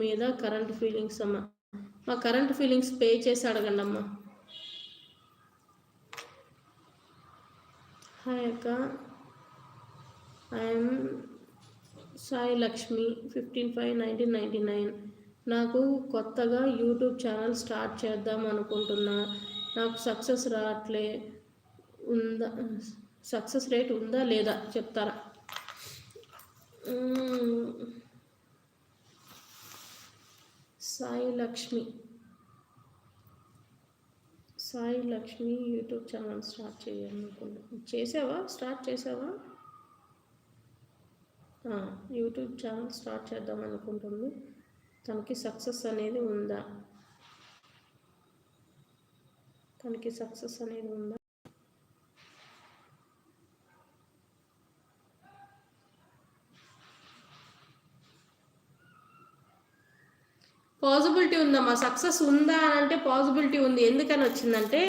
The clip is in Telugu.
మీద కరెంట్ ఫీలింగ్స్ అమ్మ. మా కరెంట్ ఫీలింగ్స్ పే చేసి అడగండి అమ్మా. హాయ్ అక్క, ఐఎమ్ సాయి లక్ష్మి, 15/5/1999. నాకు కొత్తగా యూట్యూబ్ ఛానల్ స్టార్ట్ చేద్దాం అనుకుంటున్నా. నాకు సక్సెస్ రేట్ ఉందా లేదా చెప్తారా? Sai Lakshmi YouTube channel start చేయాలనుకుంటున్నా. స్టార్ట్ చేసావా? యూట్యూబ్ ఛానల్ స్టార్ట్ చేద్దాం అనుకుంటుంది. తనకి సక్సెస్ అనేది ఉందా? పాసిబిలిటీ ఉందమ్మా. సక్సెస్ ఉందా అని అంటే పాసిబిలిటీ ఉంది. ఎందుకని వచ్చిందంటే